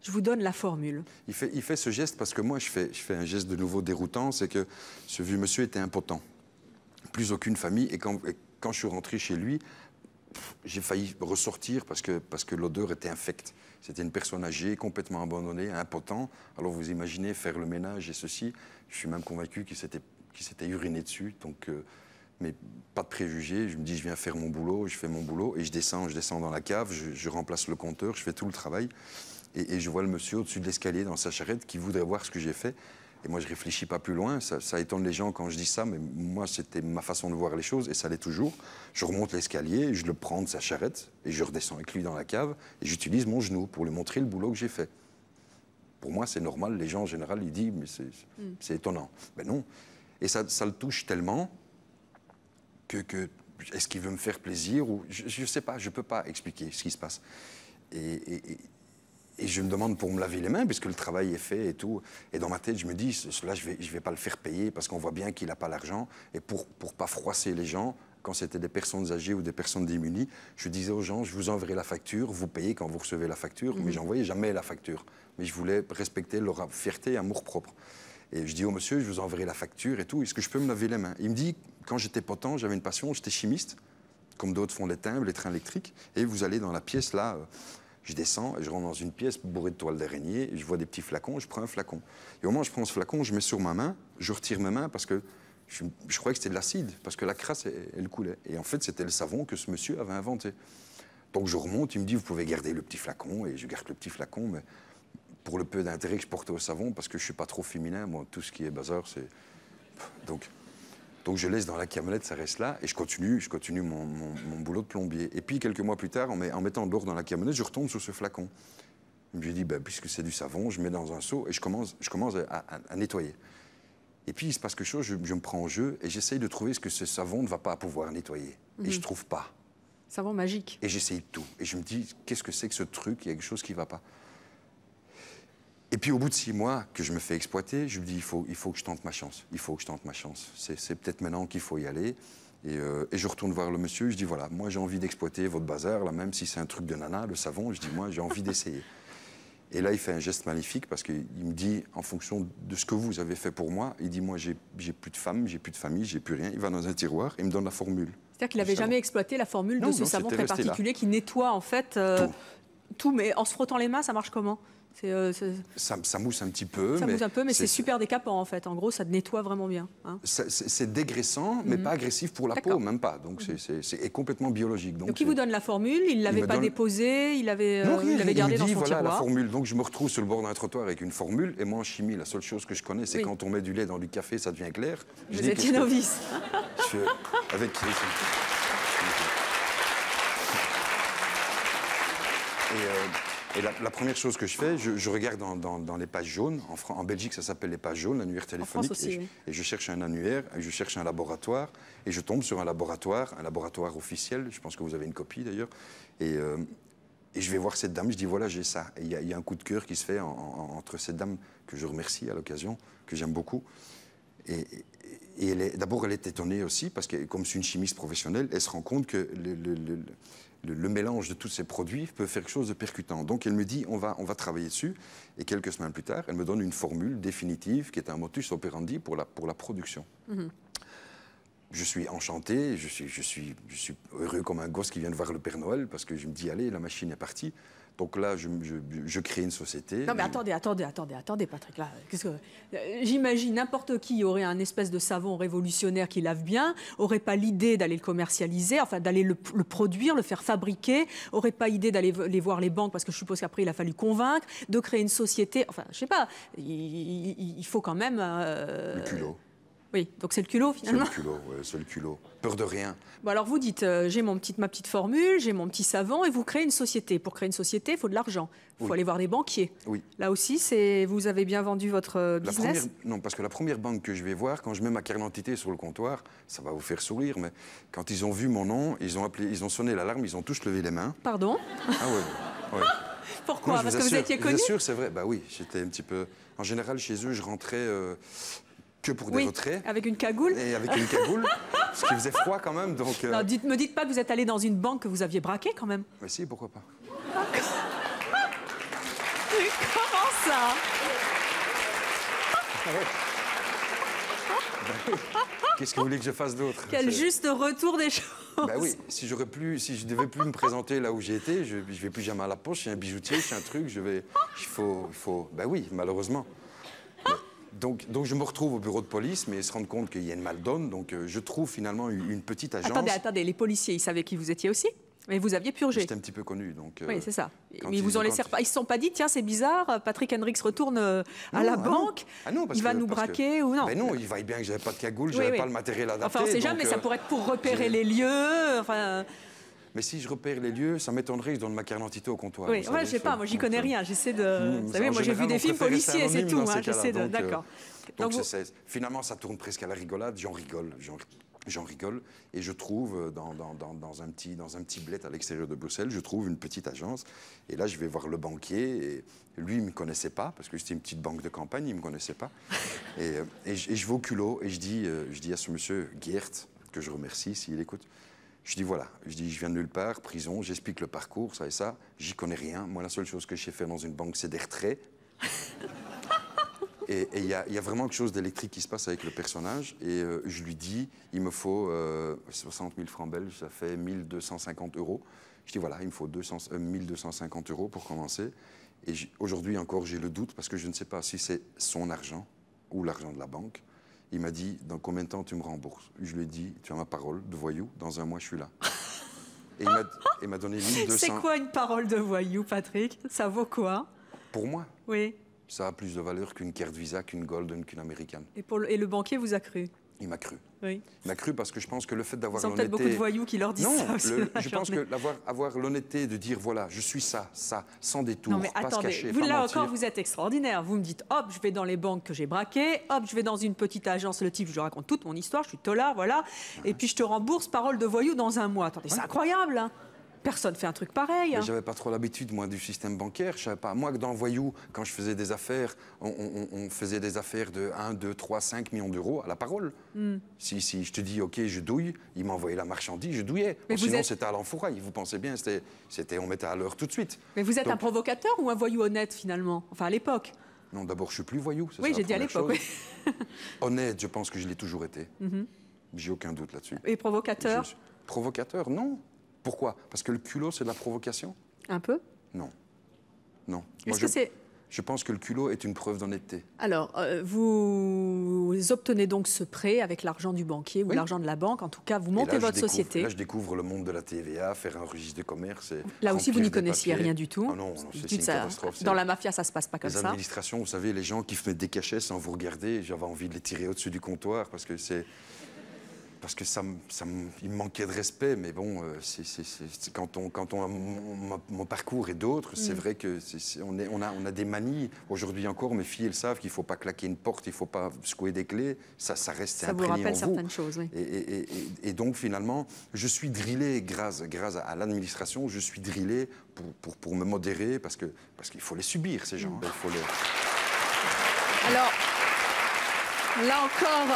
je vous donne la formule. Il fait ce geste parce que moi, je fais un geste de nouveau déroutant, c'est que ce vieux monsieur était impotent. Plus aucune famille, et quand je suis rentré chez lui, j'ai failli ressortir parce que l'odeur était infecte. C'était une personne âgée, complètement abandonnée, impotent. Alors vous imaginez faire le ménage et ceci. Je suis même convaincu qu'il s'était uriné dessus. Donc, mais pas de préjugés. Je me dis, je viens faire mon boulot, je fais mon boulot. Et je descends dans la cave, je remplace le compteur, je fais tout le travail. Et je vois le monsieur au-dessus de l'escalier dans sa charrette qui voudrait voir ce que j'ai fait. Et moi, je ne réfléchis pas plus loin. Ça étonne les gens quand je dis ça, mais moi, c'était ma façon de voir les choses, et ça l'est toujours. Je remonte l'escalier, je le prends de sa charrette, et je redescends avec lui dans la cave, et j'utilise mon genou pour lui montrer le boulot que j'ai fait. Pour moi, c'est normal. Les gens, en général, ils disent, mais c'est étonnant. Ben non. Et ça le touche tellement que est-ce qu'il veut me faire plaisir ou je ne sais pas, je ne peux pas expliquer ce qui se passe. Et je me demande pour me laver les mains, puisque le travail est fait et tout. Et dans ma tête, je me dis, cela, je vais pas le faire payer, parce qu'on voit bien qu'il n'a pas l'argent. Et pour pas froisser les gens, quand c'était des personnes âgées ou des personnes démunies, je disais aux gens, je vous enverrai la facture, vous payez quand vous recevez la facture. Mais j'envoyais jamais la facture. Mais je voulais respecter leur fierté et amour-propre. Et je dis au monsieur, je vous enverrai la facture et tout, est-ce que je peux me laver les mains? Il me dit, quand j'étais potent, j'avais une passion, j'étais chimiste, comme d'autres font les timbres, les trains électriques. Et vous allez dans la pièce, là... Je descends et je rentre dans une pièce bourrée de toiles d'araignée, je vois des petits flacons, je prends un flacon. Et au moment où je prends ce flacon, je mets sur ma main, je retire mes mains parce que je croyais que c'était de l'acide, parce que la crasse, elle coulait. Et en fait, c'était le savon que ce monsieur avait inventé. Donc je remonte, il me dit, vous pouvez garder le petit flacon, et je garde le petit flacon, mais pour le peu d'intérêt que je portais au savon, parce que je ne suis pas trop féminin, moi, tout ce qui est bazar, c'est... Donc je laisse dans la camionnette, ça reste là, et je continue mon boulot de plombier. Et puis quelques mois plus tard, en mettant de l'eau dans la camionnette, je retombe sur ce flacon. Je me dis, puisque c'est du savon, je mets dans un seau et je commence à nettoyer. Et puis il se passe quelque chose, je me prends en jeu et j'essaye de trouver ce que ce savon ne va pas pouvoir nettoyer. Et je ne trouve pas. Savon magique. Et j'essaye tout. Et je me dis, qu'est-ce que c'est que ce truc? Il y a quelque chose qui ne va pas. Et puis au bout de 6 mois que je me fais exploiter, je me dis il faut que je tente ma chance. Il faut que je tente ma chance. C'est peut-être maintenant qu'il faut y aller. Et je retourne voir le monsieur, je dis voilà, moi j'ai envie d'exploiter votre bazar, là, même si c'est un truc de nana, le savon, je dis moi j'ai envie d'essayer. Et là il fait un geste magnifique parce qu'il me dit en fonction de ce que vous avez fait pour moi, il dit moi j'ai plus de femme, j'ai plus de famille, j'ai plus rien. Il va dans un tiroir et il me donne la formule. C'est-à-dire qu'il n'avait jamais exploité la formule de ce savon très particulier qui nettoie en fait tout, mais en se frottant les mains, ça marche comment? Ça mousse un petit peu. Ça mousse un peu, mais c'est super décapant en fait. En gros, ça nettoie vraiment bien. Hein. C'est dégraissant, mais pas agressif pour la peau, même pas. Donc c'est complètement biologique. Donc il vous donne la formule, il ne l'avait pas déposée, il l'avait gardée dans son voilà tiroir. La formule. Donc je me retrouve sur le bord d'un trottoir avec une formule. Et moi en chimie, la seule chose que je connais, c'est quand on met du lait dans du café, ça devient clair. Vous étiez novice. Avec... Et la première chose que je fais, je regarde dans les pages jaunes. En Belgique, ça s'appelle les pages jaunes, l'annuaire téléphonique. Aussi, et je cherche un annuaire, je cherche un laboratoire, et je tombe sur un laboratoire officiel. Je pense que vous avez une copie d'ailleurs. Et je vais voir cette dame, je dis voilà, j'ai ça. Et il y a un coup de cœur qui se fait entre cette dame, que je remercie à l'occasion, que j'aime beaucoup. Et d'abord, elle est étonnée aussi, parce que comme c'est une chimiste professionnelle, elle se rend compte que le mélange de tous ces produits peut faire quelque chose de percutant. Donc elle me dit, on va travailler dessus. Et quelques semaines plus tard, elle me donne une formule définitive qui est un modus operandi pour la production. Je suis enchanté, je suis heureux comme un gosse qui vient de voir le Père Noël, parce que je me dis, allez, la machine est partie. Donc là, je crée une société. Non mais attendez, Patrick. Là, j'imagine n'importe qui aurait un espèce de savon révolutionnaire qui lave bien, aurait pas l'idée d'aller le commercialiser, enfin d'aller le produire, le faire fabriquer, aurait pas idée d'aller voir les banques parce que je suppose qu'après il a fallu convaincre, de créer une société. Enfin, je sais pas. Il faut quand même. Le culot. Oui, donc c'est le culot finalement. C'est le culot, ouais, c'est le culot. Peur de rien. Bon alors vous dites, j'ai ma petite formule, j'ai mon petit savon et vous créez une société. Pour créer une société, il faut de l'argent. Il faut aller voir des banquiers. Oui. Là aussi, vous avez bien vendu votre business. Non, parce que la première banque que je vais voir, quand je mets ma carte d'identité sur le comptoir, ça va vous faire sourire, mais quand ils ont vu mon nom, ils ont sonné l'alarme, ils ont tous levé les mains. Pardon? Ah ouais. Pourquoi? Non, parce que vous étiez connu? Bien sûr, c'est vrai. Bah oui, j'étais un petit peu... En général, chez eux, je rentrais... que pour des retraits. Avec une cagoule. Et avec une cagoule, ce qui faisait froid quand même. Donc, non, me dites pas que vous êtes allé dans une banque que vous aviez braquée quand même. Mais si, pourquoi pas. Comment ça? Qu'est-ce que vous voulez que je fasse d'autre? Quel juste retour des choses. Ben oui, si je devais plus me présenter là où j'ai été, je vais plus jamais à la poste, je suis un bijoutier, je suis un truc, ben oui, malheureusement. Donc je me retrouve au bureau de police, mais ils se rendent compte qu'il y a une mal-donne, donc je trouve finalement une petite agence. Attendez, les policiers, ils savaient qui vous étiez aussi? Mais vous aviez purgé. J'étais un petit peu connu, donc... oui, c'est ça. Mais ils vous ont laissé repas. Ils ne se sont pas dit, tiens, c'est bizarre, Patrick Hendricks retourne à la banque, il va nous braquer ou non? Mais non, il va bien que j'avais pas de cagoule, j'avais pas le matériel adapté. Enfin, on sait jamais, ça pourrait être pour repérer les lieux, enfin... Mais si je repère les lieux, ça m'étonnerait que je donne ma carte d'identité au comptoir. Oui, je sais pas, moi j'y connais rien, j'essaie de... Vous savez, moi j'ai vu des films policiers, c'est tout, j'essaie de... D'accord. Donc finalement, ça tourne presque à la rigolade, j'en rigole, et je trouve dans un petit bled à l'extérieur de Bruxelles, je trouve une petite agence, et là je vais voir le banquier, et lui il me connaissait pas, parce que c'était une petite banque de campagne, il me connaissait pas, et je vais au culot, et je dis à ce monsieur Geert, que je remercie s'il écoute, je dis voilà, je viens de nulle part, prison, j'explique le parcours, ça et ça, j'y connais rien, moi la seule chose que je sais faire dans une banque c'est des retraits. Et il y a vraiment quelque chose d'électrique qui se passe avec le personnage. Et je lui dis, il me faut 60 000 francs belges, ça fait 1 250 €. Je dis, voilà, il me faut 1 250 € pour commencer. Et aujourd'hui encore, j'ai le doute, parce que je ne sais pas si c'est son argent ou l'argent de la banque. Il m'a dit, dans combien de temps tu me rembourses? Je lui ai dit, tu as ma parole de voyou, dans 1 mois, je suis là. Et il m'a donné 1 200... C'est quoi une parole de voyou, Patrick? Ça vaut quoi? Pour moi? Oui. Ça a plus de valeur qu'une carte Visa, qu'une Golden, qu'une américaine. Et le banquier vous a cru? Il m'a cru. Oui. Il m'a cru parce que je pense que le fait d'avoir l'honnêteté... peut-être beaucoup de voyous qui leur disent ça aussi. Je pense que avoir l'honnêteté de dire, voilà, je suis ça, sans détour, non mais pas attendez, se cacher, vous pas là mentir. encore, vous êtes extraordinaire. Vous me dites, hop, je vais dans les banques que j'ai braquées, hop, je vais dans une petite agence, le type, je lui raconte toute mon histoire, je suis tolard, voilà, et puis je te rembourse, parole de voyou, dans 1 mois. Attendez, c'est incroyable, hein. Personne fait un truc pareil. Mais j'avais pas trop l'habitude, moi, du système bancaire. Je savais pas. Moi, dans Voyou, quand je faisais des affaires, on faisait des affaires de 1, 2, 3, 5 millions d'euros à la parole. Si je te dis, OK, je douille, il m'envoyait la marchandise, je douillais. Sinon, c'était à l'enfouraille. Vous pensez bien, on mettait à l'heure tout de suite. Mais vous êtes un provocateur ou un voyou honnête, finalement? Enfin, à l'époque. Non, d'abord, je suis plus voyou. Oui, j'ai dit à l'époque. Oui. Honnête, je pense que je l'ai toujours été. J'ai aucun doute là-dessus. Et provocateur? Provocateur, non. Pourquoi? Parce que le culot, c'est de la provocation? Un peu? Non. Non. Je pense que le culot est une preuve d'honnêteté. Alors, vous obtenez donc ce prêt avec l'argent du banquier ou l'argent de la banque. En tout cas, vous montez votre société. Là, je découvre le monde de la TVA, faire un registre de commerce. Là aussi, vous n'y connaissiez rien du tout. Ah non, c'est une catastrophe. Dans la mafia, ça ne se passe pas comme ça. Les administrations, vous savez, les gens qui mettent des cachets sans vous regarder, j'avais envie de les tirer au-dessus du comptoir parce que il me manquait de respect, mais bon, quand on a mon parcours et d'autres, c'est vrai qu'on a des manies. Aujourd'hui encore, mes filles, elles savent qu'il ne faut pas claquer une porte, il ne faut pas secouer des clés, ça reste imprégné en vous. Ça vous rappelle certaines choses, oui. Et donc, finalement, je suis drillé, grâce à l'administration, je suis drillé pour me modérer, parce qu'il faut les subir, ces gens. Il faut Alors, là encore...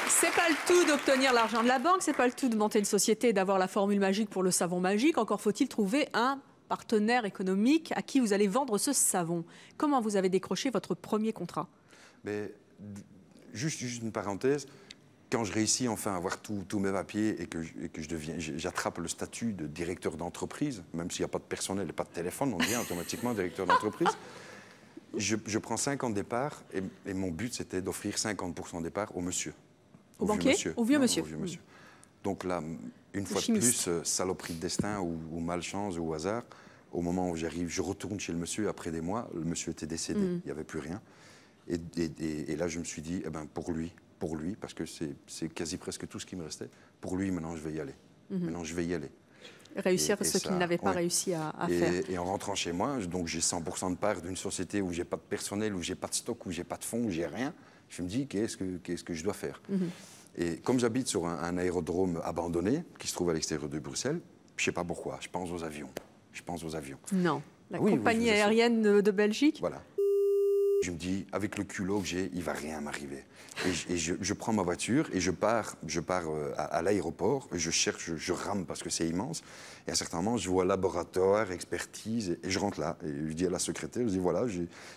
c'est pas le tout d'obtenir l'argent de la banque, c'est pas le tout de monter une société et d'avoir la formule magique pour le savon magique. Encore faut-il trouver un partenaire économique à qui vous allez vendre ce savon. Comment vous avez décroché votre premier contrat? Mais juste une parenthèse. quand je réussis enfin à avoir tous mes papiers et que j'attrape le statut de directeur d'entreprise, même s'il n'y a pas de personnel et pas de téléphone, on devient automatiquement directeur d'entreprise. Je prends 50 départs et mon but, c'était d'offrir 50% départ au monsieur. Au banquier? Au vieux monsieur. Donc là, une fois de plus, saloperie de destin ou malchance ou hasard, au moment où j'arrive, je retourne chez le monsieur après des mois, le monsieur était décédé, il n'y avait plus rien. Et là, je me suis dit, eh ben, pour lui, parce que c'est quasi presque tout ce qui me restait, pour lui, maintenant, je vais y aller. Maintenant, je vais y aller. Réussir ce qu'il n'avait pas réussi à faire. Et en rentrant chez moi, donc j'ai 100% de part d'une société où j'ai pas de personnel, où j'ai pas de stock, où j'ai pas de fonds, où j'ai rien. Je me dis, qu'est-ce que je dois faire? Et comme j'habite sur un aérodrome abandonné, qui se trouve à l'extérieur de Bruxelles, je sais pas pourquoi, je pense aux avions. Non, la compagnie aérienne de Belgique. Voilà. Je me dis, avec le culot que j'ai, il ne va rien m'arriver. Et je prends ma voiture et je pars à l'aéroport. Je rame parce que c'est immense. Et à un certain moment, je vois laboratoire, expertise, et je rentre là. Et je dis à la secrétaire, je dis, voilà,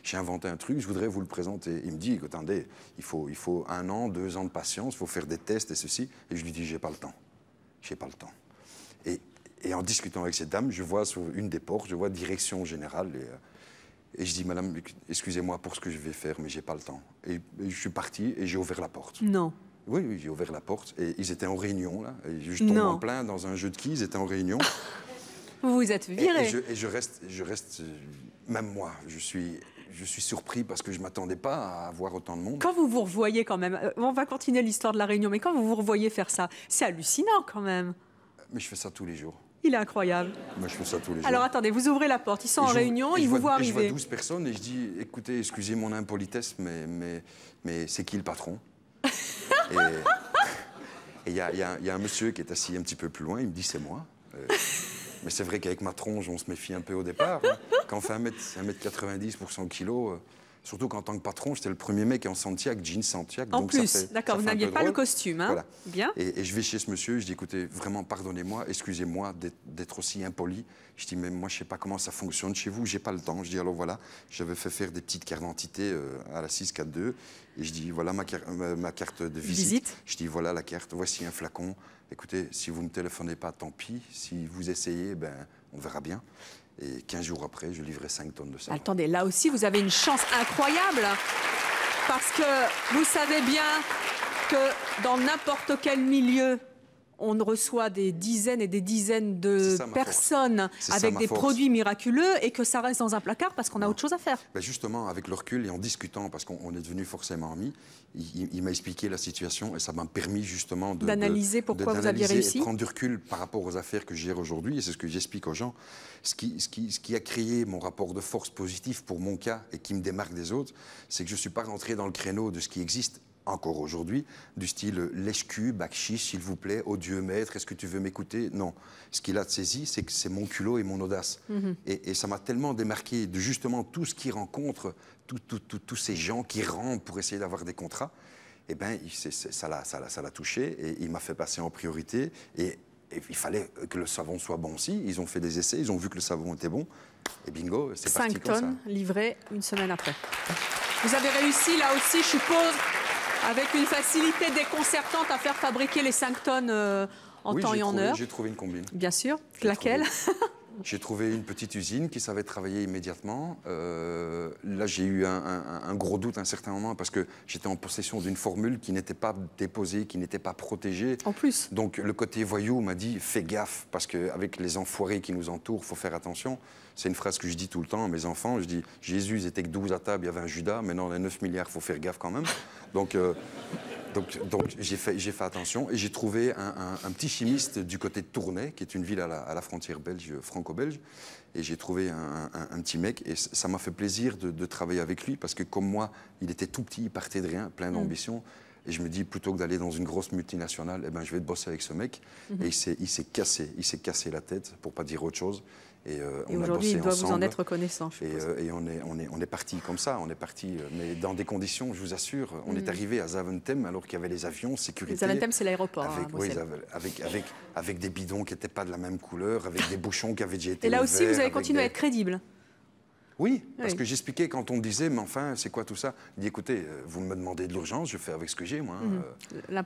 j'ai inventé un truc, je voudrais vous le présenter. Il me dit, attendez, il faut 1 an, 2 ans de patience, il faut faire des tests et ceci. Et je lui dis, j'ai pas le temps. Et en discutant avec cette dame, je vois sur une des portes, je vois direction générale. Et je dis, madame, excusez-moi pour ce que je vais faire, mais j'ai pas le temps. Et je suis parti et j'ai ouvert la porte. Non. Oui, j'ai ouvert la porte. Et ils étaient en réunion, là. Et je tombe en plein dans un jeu de quilles, ils étaient en réunion. Vous vous êtes viré. Et je reste, même moi, je suis surpris parce que je ne m'attendais pas à voir autant de monde. Quand vous vous revoyez quand même, on va continuer l'histoire de la réunion, mais quand vous vous revoyez faire ça, c'est hallucinant quand même. Mais je fais ça tous les jours. Il est incroyable. Moi, je fais ça tous les jours. Alors attendez, vous ouvrez la porte, ils sont en réunion, ils vous voient arriver. Je vois 12 personnes et je dis, écoutez, excusez mon impolitesse, mais c'est qui le patron? Et il y a un monsieur qui est assis un petit peu plus loin, il me dit, c'est moi. Mais c'est vrai qu'avec ma tronche, on se méfie un peu au départ. Hein. Quand on fait 1m90 pour 100 kilos, surtout qu'en tant que patron, j'étais le premier mec en Santiago, jean Santiago. En plus, d'accord, vous n'aviez pas le costume. Hein. Voilà. Bien. Et je vais chez ce monsieur, je dis, écoutez, vraiment, pardonnez-moi, excusez-moi d'être aussi impoli. Je dis, mais moi, je ne sais pas comment ça fonctionne chez vous, je n'ai pas le temps. Je dis, alors voilà, j'avais fait faire des petites cartes d'identité à la 642. Et je dis, voilà ma carte de visite. Je dis, voilà la carte, voici un flacon. Écoutez, si vous ne me téléphonez pas, tant pis. Si vous essayez, ben, on verra bien. Et 15 jours après, je livrais 5 tonnes de savon. Attendez, là aussi, vous avez une chance incroyable. Parce que vous savez bien que dans n'importe quel milieu, on reçoit des dizaines et des dizaines de personnes avec des produits miraculeux et que ça reste dans un placard parce qu'on a autre chose à faire. Ben justement, avec le recul et en discutant, parce qu'on est devenus forcément amis, il m'a expliqué la situation et ça m'a permis justement d'analyser pourquoi vous aviez réussi. Et prendre du recul par rapport aux affaires que je gère aujourd'hui. Et c'est ce que j'explique aux gens. Ce qui a créé mon rapport de force positif pour mon cas et qui me démarque des autres, c'est que je ne suis pas rentré dans le créneau de ce qui existe encore aujourd'hui, du style lèche-cul, bakchis, s'il vous plaît, oh Dieu maître, est-ce que tu veux m'écouter? Non. Ce qu'il a de saisi, c'est que c'est mon culot et mon audace. Et ça m'a tellement démarqué de justement tout ce qu'il rencontre, tous ces gens qui rampent pour essayer d'avoir des contrats. Eh bien, ça l'a touché et il m'a fait passer en priorité. Et il fallait que le savon soit bon aussi. Ils ont fait des essais, ils ont vu que le savon était bon. Et bingo, c'est parti comme ça. 5 tonnes livrées une semaine après. Vous avez réussi là aussi, je suppose, avec une facilité déconcertante à faire fabriquer les 5 tonnes en temps et en heure. J'ai trouvé une combine. Bien sûr. Laquelle? J'ai trouvé une petite usine qui savait travailler immédiatement. Là, j'ai eu un gros doute à un certain moment parce que j'étais en possession d'une formule qui n'était pas déposée, qui n'était pas protégée. En plus. Donc, le côté voyou m'a dit, fais gaffe, parce qu'avec les enfoirés qui nous entourent, il faut faire attention. C'est une phrase que je dis tout le temps à mes enfants. Je dis, Jésus, ils étaient que 12 à table, il y avait un Judas. Maintenant, on a 9 milliards, il faut faire gaffe quand même. Donc j'ai fait attention et j'ai trouvé un petit chimiste du côté de Tournai, qui est une ville à la frontière belge, franco-belge. Et j'ai trouvé un petit mec et ça m'a fait plaisir de travailler avec lui parce que comme moi, il était tout petit, il partait de rien, plein d'ambition. Et je me dis, plutôt que d'aller dans une grosse multinationale, eh ben, je vais bosser avec ce mec. Et il s'est cassé la tête, pour pas dire autre chose. Et aujourd'hui, il doit vous en être reconnaissant, je suppose. Et on est parti comme ça, on est parti, mais dans des conditions, je vous assure, on est arrivé à Zaventem alors qu'il y avait les avions, sécurité. Zaventem, c'est l'aéroport. Avec des bidons qui n'étaient pas de la même couleur, avec des bouchons qui avaient déjà été Et là ouverts, aussi, vous avez continué à être crédible. Oui, parce que j'expliquais quand on me disait, mais enfin, c'est quoi tout ça? Il dit, écoutez, vous me demandez de l'urgence, je fais avec ce que j'ai, moi.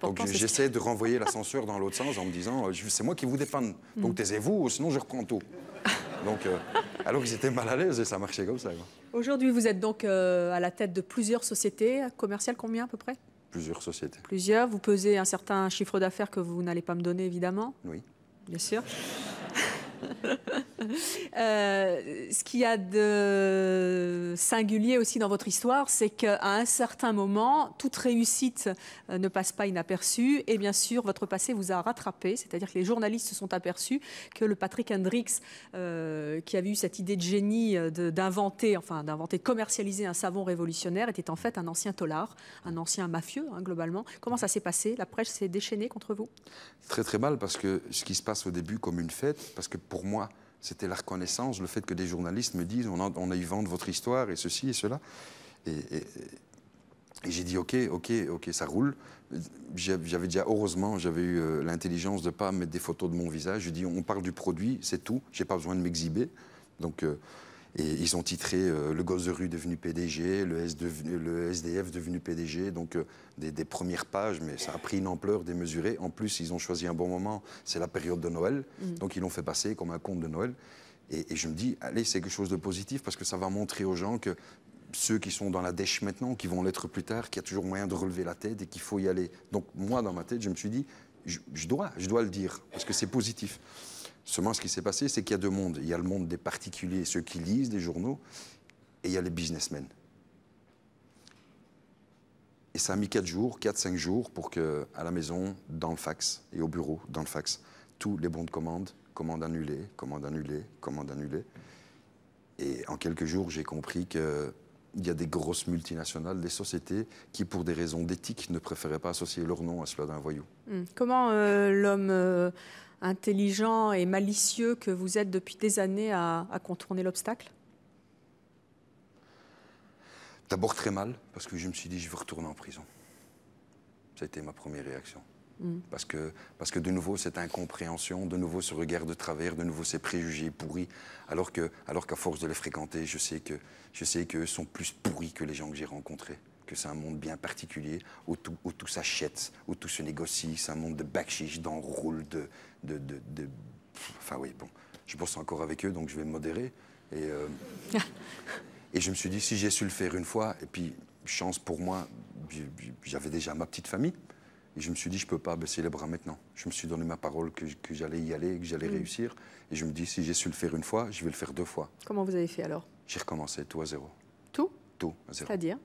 Donc j'essaie de renvoyer l'ascenseur dans l'autre sens en me disant, c'est moi qui vous dépanne. Donc taisez-vous, sinon je reprends tout. Donc, alors qu'ils étaient mal à l'aise et ça marchait comme ça. Aujourd'hui, vous êtes donc à la tête de plusieurs sociétés commerciales, combien à peu près? Plusieurs sociétés. Plusieurs. Vous pesez un certain chiffre d'affaires que vous n'allez pas me donner, évidemment. Oui. Bien sûr. Ce qu'il y a de singulier aussi dans votre histoire, c'est qu'à un certain moment, toute réussite ne passe pas inaperçue. Et bien sûr, votre passé vous a rattrapé. C'est-à-dire que les journalistes se sont aperçus que le Patrick Hendrix, qui avait eu cette idée de génie d'inventer, de commercialiser un savon révolutionnaire, était en fait un ancien tolard, un ancien mafieux, globalement. Comment ça s'est passé? La presse s'est déchaînée contre vous? Très très mal, parce que ce qui se passe au début comme une fête, parce que pour moi, c'était la reconnaissance, le fait que des journalistes me disent on a eu vent de votre histoire et ceci et cela. Et j'ai dit ok, ça roule. J'avais déjà, heureusement, j'avais eu l'intelligence de ne pas mettre des photos de mon visage. Je dis on parle du produit, c'est tout, j'ai pas besoin de m'exhiber. Donc, et ils ont titré le gosse de rue devenu PDG, le SDF devenu PDG, donc des premières pages, mais ça a pris une ampleur démesurée. En plus, ils ont choisi un bon moment, c'est la période de Noël, donc ils l'ont fait passer comme un conte de Noël. Et je me dis, allez, c'est quelque chose de positif, parce que ça va montrer aux gens que ceux qui sont dans la dèche maintenant, qui vont l'être plus tard, qu'il y a toujours moyen de relever la tête et qu'il faut y aller. Donc moi, dans ma tête, je me suis dit, je dois le dire, parce que c'est positif. Seulement, ce qui s'est passé, c'est qu'il y a deux mondes. Il y a le monde des particuliers, ceux qui lisent des journaux, et il y a les businessmen. Et ça a mis 4-5 jours, pour qu'à la maison, dans le fax, et au bureau, dans le fax, tous les bons de commande, commande annulée, commande annulée, commande annulée. Et en quelques jours, j'ai compris qu'il y a des grosses multinationales, des sociétés, qui, pour des raisons d'éthique, ne préféraient pas associer leur nom à celui d'un voyou. Comment l'homme intelligent et malicieux que vous êtes depuis des années à contourner l'obstacle? D'abord très mal, parce que je me suis dit, je veux retourner en prison. Ça a été ma première réaction. Parce que de nouveau, cette incompréhension, de nouveau ce regard de travers, de nouveau ces préjugés pourris, alors qu'à force de les fréquenter, je sais qu'eux sont plus pourris que les gens que j'ai rencontrés. Que c'est un monde bien particulier, où tout s'achète, où tout se négocie. C'est un monde de bakshish, d'enroule, Enfin oui, bon, je bosse encore avec eux, donc je vais me modérer. Et je me suis dit, si j'ai su le faire une fois, et puis, chance pour moi, j'avais déjà ma petite famille, et je me suis dit, je ne peux pas baisser les bras maintenant. Je me suis donné ma parole que j'allais y aller, que j'allais réussir. Et je me dis, si j'ai su le faire une fois, je vais le faire 2 fois. Comment vous avez fait alors? J'ai recommencé tout à zéro. Tout? Tout à zéro. C'est-à-dire?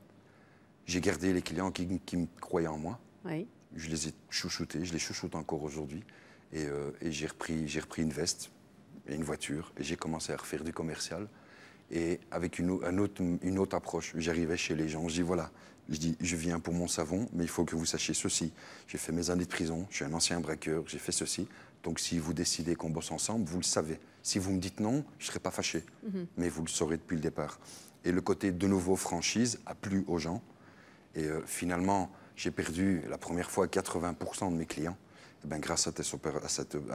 J'ai gardé les clients qui me croyaient en moi. Oui. Je les ai chouchoutés, je les chouchoute encore aujourd'hui. Et j'ai repris une veste et une voiture. Et j'ai commencé à refaire du commercial. Et avec une autre approche, j'arrivais chez les gens, je dis voilà, je viens pour mon savon, mais il faut que vous sachiez ceci. J'ai fait mes années de prison, je suis un ancien braqueur, j'ai fait ceci. Donc si vous décidez qu'on bosse ensemble, vous le savez. Si vous me dites non, je ne serai pas fâché. Mais vous le saurez depuis le départ. Et le côté de nouveau franchise a plu aux gens. Et finalement, j'ai perdu la première fois 80% de mes clients. Et bien, grâce à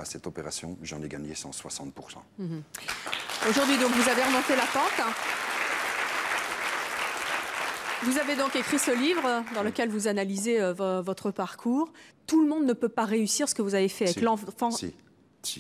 cette opération, j'en ai gagné 160%. Aujourd'hui, donc, vous avez remonté la pente. Vous avez donc écrit ce livre dans lequel vous analysez votre parcours. Tout le monde ne peut pas réussir ce que vous avez fait avec l'enfant. Si.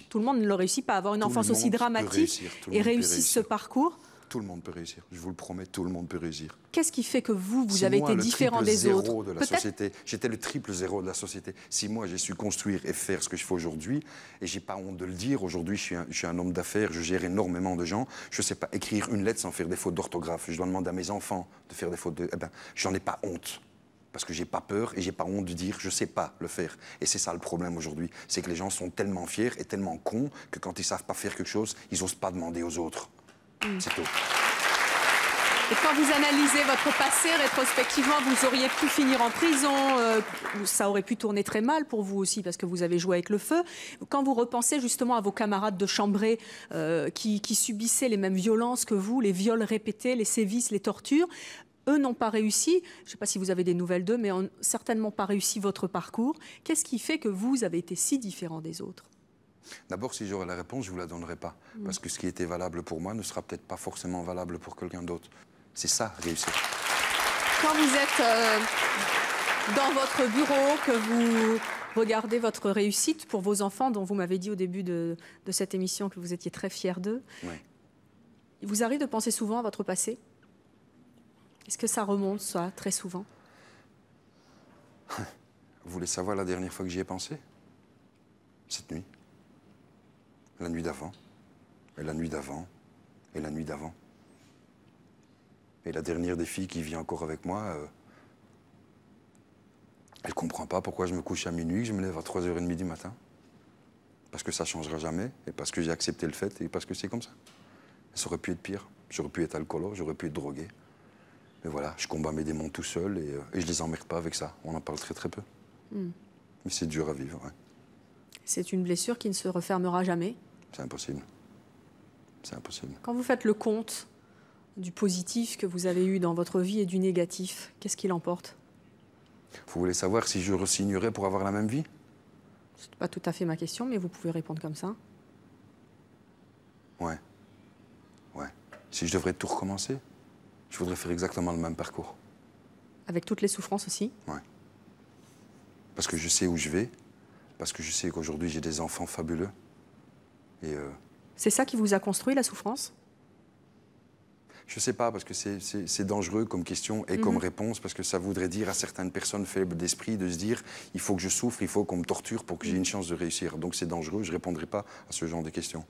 Tout le monde ne le réussit pas. Avoir une enfance aussi dramatique et réussir ce parcours. Tout le monde peut réussir. Je vous le promets, tout le monde peut réussir. Qu'est-ce qui fait que vous avez été différent des autres? De la société. J'étais le triple zéro de la société. Si moi, j'ai su construire et faire ce que je fais aujourd'hui, et j'ai pas honte de le dire, aujourd'hui, je suis un homme d'affaires, je gère énormément de gens, je sais pas écrire une lettre sans faire des fautes d'orthographe. Je dois demander à mes enfants de faire des fautes de... Eh ben, j'en ai pas honte. Parce que j'ai pas peur et j'ai pas honte de dire je sais pas le faire. Et c'est ça le problème aujourd'hui. C'est que les gens sont tellement fiers et tellement cons que quand ils savent pas faire quelque chose, ils osent pas demander aux autres. C'est tout. Et quand vous analysez votre passé rétrospectivement, vous auriez pu finir en prison, ça aurait pu tourner très mal pour vous aussi parce que vous avez joué avec le feu. Quand vous repensez justement à vos camarades de chambrée qui subissaient les mêmes violences que vous, les viols répétés, les sévices, les tortures, eux n'ont pas réussi, je ne sais pas si vous avez des nouvelles d'eux, mais n'ont certainement pas réussi votre parcours. Qu'est-ce qui fait que vous avez été si différent des autres? D'abord, si j'aurais la réponse, je ne vous la donnerai pas. Parce que ce qui était valable pour moi ne sera peut-être pas forcément valable pour quelqu'un d'autre. C'est ça, réussir. Quand vous êtes dans votre bureau, que vous regardez votre réussite pour vos enfants, dont vous m'avez dit au début de cette émission que vous étiez très fiers d'eux, Oui. il vous arrive de penser souvent à votre passé? Est-ce que ça remonte, ça, très souvent? Vous voulez savoir la dernière fois que j'y ai pensé? Cette nuit. La nuit d'avant. Et la nuit d'avant. Et la nuit d'avant. Et la dernière des filles qui vit encore avec moi, elle ne comprend pas pourquoi je me couche à minuit, que je me lève à 3h30 du matin. Parce que ça ne changera jamais, et parce que j'ai accepté le fait, et parce que c'est comme ça. Ça aurait pu être pire. J'aurais pu être alcoolo, j'aurais pu être drogué. Mais voilà, je combats mes démons tout seul, et je les emmerde pas avec ça. On en parle très très peu. Mais c'est dur à vivre, ouais. C'est une blessure qui ne se refermera jamais? C'est impossible. C'est impossible. Quand vous faites le compte du positif que vous avez eu dans votre vie et du négatif, qu'est-ce qu'il emporte? Vous voulez savoir si je re-signerais pour avoir la même vie? Ce n'est pas tout à fait ma question, mais vous pouvez répondre comme ça. Ouais. Ouais. Si je devrais tout recommencer, je voudrais faire exactement le même parcours. Avec toutes les souffrances aussi? Ouais. Parce que je sais où je vais, parce que je sais qu'aujourd'hui j'ai des enfants fabuleux. Et c'est ça qui vous a construit, la souffrance? je sais pas, parce que c'est dangereux comme question et comme réponse, parce que ça voudrait dire à certaines personnes faibles d'esprit de se dire il faut que je souffre, il faut qu'on me torture pour que j'ai une chance de réussir. Donc c'est dangereux, je répondrai pas à ce genre de questions.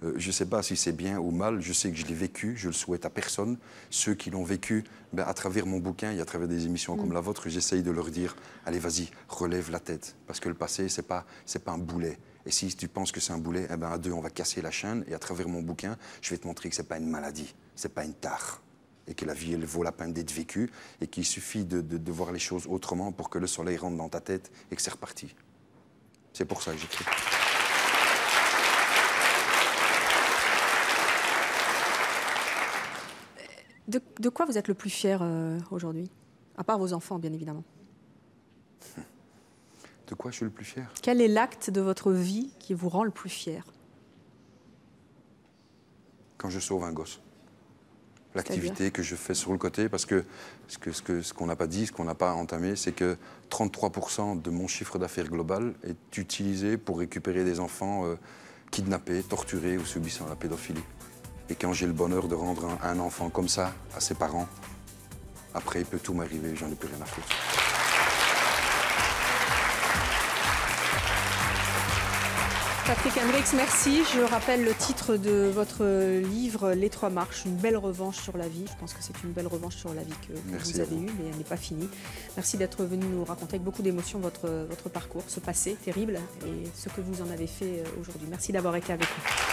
Je sais pas si c'est bien ou mal, je sais que je l'ai vécu, je le souhaite à personne. Ceux qui l'ont vécu, ben, à travers mon bouquin et à travers des émissions comme la vôtre, j'essaye de leur dire allez vas-y, relève la tête, parce que le passé c'est pas un boulet. Et si tu penses que c'est un boulet, eh ben à deux, on va casser la chaîne. Et à travers mon bouquin, je vais te montrer que ce n'est pas une maladie, ce n'est pas une tare. Et que la vie, elle vaut la peine d'être vécue. Et qu'il suffit de voir les choses autrement pour que le soleil rentre dans ta tête et que c'est reparti. C'est pour ça que j'écris. De quoi vous êtes le plus fier aujourd'hui? À part vos enfants, bien évidemment. De quoi je suis le plus fier? Quel est l'acte de votre vie qui vous rend le plus fier? Quand je sauve un gosse. L'activité que je fais sur le côté, parce que ce qu'on n'a pas dit, ce qu'on n'a pas entamé, c'est que 33% de mon chiffre d'affaires global est utilisé pour récupérer des enfants kidnappés, torturés ou subissant la pédophilie. Et quand j'ai le bonheur de rendre un enfant comme ça à ses parents, après il peut tout m'arriver, j'en ai plus rien à foutre. Patrick Hendricks, merci. Je rappelle le titre de votre livre, Les Trois Marches, une belle revanche sur la vie. Je pense que c'est une belle revanche sur la vie que vous avez eue, mais elle n'est pas finie. Merci d'être venu nous raconter avec beaucoup d'émotion votre parcours, ce passé terrible et ce que vous en avez fait aujourd'hui. Merci d'avoir été avec nous.